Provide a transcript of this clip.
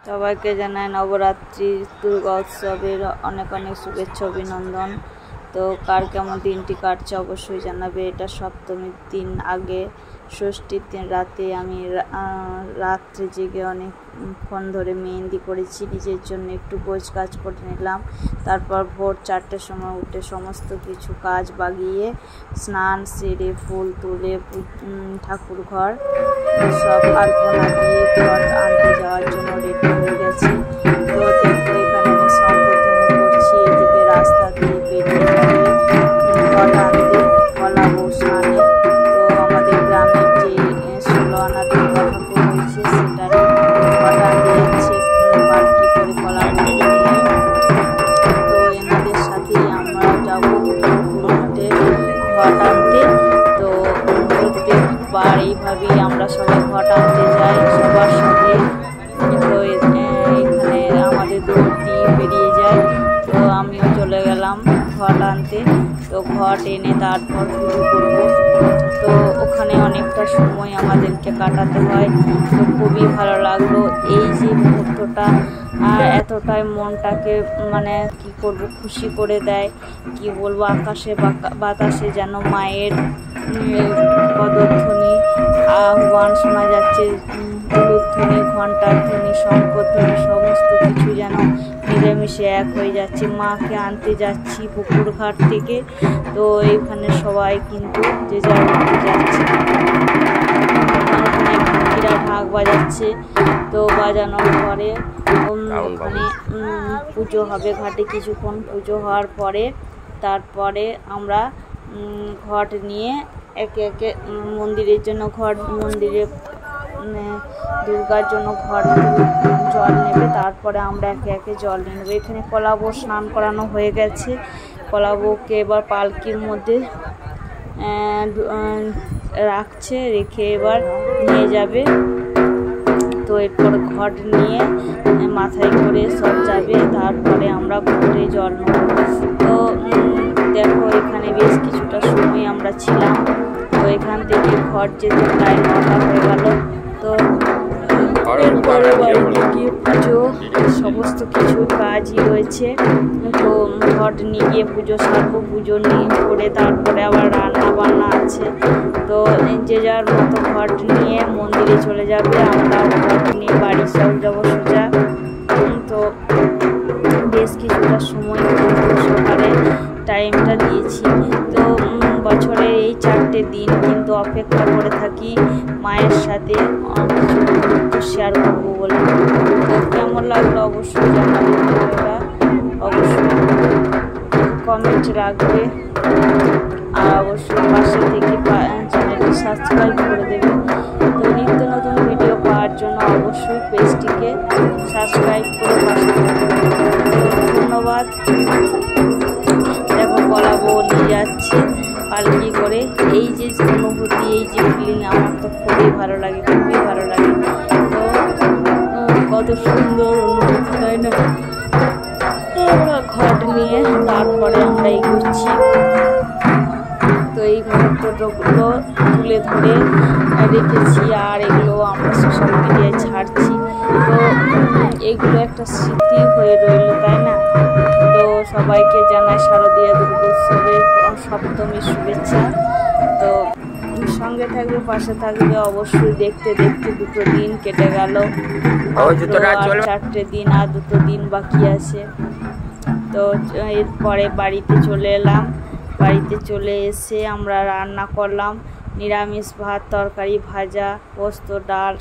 সবাইকে জানাই নবরাত্রি দুর্গা উৎসবের অনেক অনেক শুভেচ্ছা অভিনন্দন। তো কার কেমন দিনটি কাটছে অবশ্যই জানাবে। এটা সপ্তমীর দিন আগে ষষ্ঠীর দিন রাতে আমি রাত্রে জেগে অনেকক্ষণ ধরে মেহেন্দি করেছি। নিজের জন্য একটু গোছ কাজ করে নিলাম। তারপর ভোর 4টের সময় উঠে সমস্ত কিছু কাজ বাগিয়ে স্নান সেরে ফুল তুলে ঠাকুর ঘর সব আলপনা দিয়ে ঘর আনতে যাওয়ার জন্য রেডি হয়ে গেছি। তো দেখো এখানে আমি সম্প্রদান করছি। এদিকে রাস্তা দিয়ে বেরিয়ে যাবে ঘর আনতে বলাবো স্নানে। তো আমাদের গ্রামের যে 16 আনা দুর্গা ঠাকুর হয়েছে সেটারই ঘর আনতে যাচ্ছে বালতি করে কলাবো নিয়ে। তো এনাদের সাথেই আমরা যাবো পুরোহাটে ঘট আনতে। তো প্রত্যেকবার এইভাবেই আমরা সবাই ঘট আনতে যাই সবার সাথে। তো এখানে আমাদের দৌড় দিয়ে বেরিয়ে যায়। তো আমিও চলে গেলাম ঘট আনতে। তো ঘট এনে তারপর পুজো করবো। তো ওখানে অনেকটা সময় আমাদেরকে কাটাতে হয়। তো খুবই ভালো লাগলো এই যে মুহূর্তটা। এতটাই মনটাকে মানে কি করব খুশি করে দেয়, কি বলবো। আকাশে বাতাসে যেন মায়ের পদধ্বনি আহ্বান শোনা যাচ্ছে। উলুধ্বনি, ঘণ্টার ধ্বনি, শঙ্কর ধ্বনি সমস্ত কিছু যেন মিলেমিশে এক হয়ে যাচ্ছে। মাকে আনতে যাচ্ছি পুকুর ঘাট থেকে। তো এইখানে সবাই কিন্তু যে যার মতো যাচ্ছে। ওখানে পাখিরা ঢাক বাজাচ্ছে। তো বাজানোর পরে ওখানে পুজো হবে ঘাটে। কিছুক্ষণ পুজো হওয়ার পরে তারপরে আমরা ঘট নিয়ে একে একে মন্দিরের জন্য মন্দিরে দুর্গার জন্য জল নেবে। তারপরে আমরা একে একে জল নিয়ে নেবো। এখানে কলাবো স্নান করানো হয়ে গেছে। কলাবোকে এবার পালকির মধ্যে রাখছে, রেখে এবার নিয়ে যাবে। তো এরপর ঘট নিয়ে মাথায় করে সব যাবে। তারপরে আমরা ঘটে জল নেব। তো দেখো এখানে বেশ কিছুটা সময় আমরা ছিলাম। তো এখান থেকে ঘট যেতে প্রায় 9টা হয়ে গেল। তো এরপরে বাড়িতে গিয়ে পুজো সমস্ত কিছু কাজই রয়েছে। তো ঘট নিয়ে গিয়ে পুজো সারবো। পুজো নিয়ে করে তারপরে আবার রান্না বান্না আছে। তো যে যার মতো ঘট নিয়ে মন্দিরে চলে যাবে। আমরা ঘট নিয়ে বাড়ি সব যাবো সোজা। তো বেশ কিছুটা সময় সকালে টাইমটা দিয়েছি। তো বছরের এই 4টে দিন কিন্তু অপেক্ষা করে থাকি মায়ের সাথে কিছু মুহূর্ত শেয়ার করবো বলে। তো কেমন লাগলো অবশ্যই জানাবে। ভিডিওটা অবশ্যই কমেন্ট রাখবে আর অবশ্যই পাশে থেকে চ্যানেলটি সাবস্ক্রাইব করে দেবে। তো নিত্য নতুন ভিডিও পাওয়ার জন্য অবশ্যই পেজটিকে সাবস্ক্রাইব করে পাশে থাকবে। ধন্যবাদ। দেখো কলাবো নিয়ে যাচ্ছে পালকি করে। এই যে অনুভূতি, এই যে ফিলিং আমার তো খুবই ভালো লাগে, খুবই ভালো লাগে। তো কত সুন্দর অনুভূতি, তাই না? আমরা ঘট নিয়ে তারপরে আমরা এগোচ্ছি। তো এই মুহূর্তগুলো তুলে ধরে রেখেছি আর এগুলো আমরা সোশ্যাল মিডিয়ায় ছাড়ছি। তো এগুলো একটা স্মৃতি হয়ে রইল, তাই না? তো সবাইকে জানাই শারদীয়া দুর্গোৎসবের সপ্তমীর শুভেচ্ছা। তো সঙ্গে থাকবে, পাশে থাকবে অবশ্যই। দেখতে দেখতে 2টো দিন কেটে গেল। 4টে দিন আর 2টো দিন বাকি আছে। তো এরপরে বাড়িতে চলে এলাম। বাড়িতে চলে এসে আমরা রান্না করলাম নিরামিষ ভাত, তরকারি, ভাজা, পোস্ত, ডাল।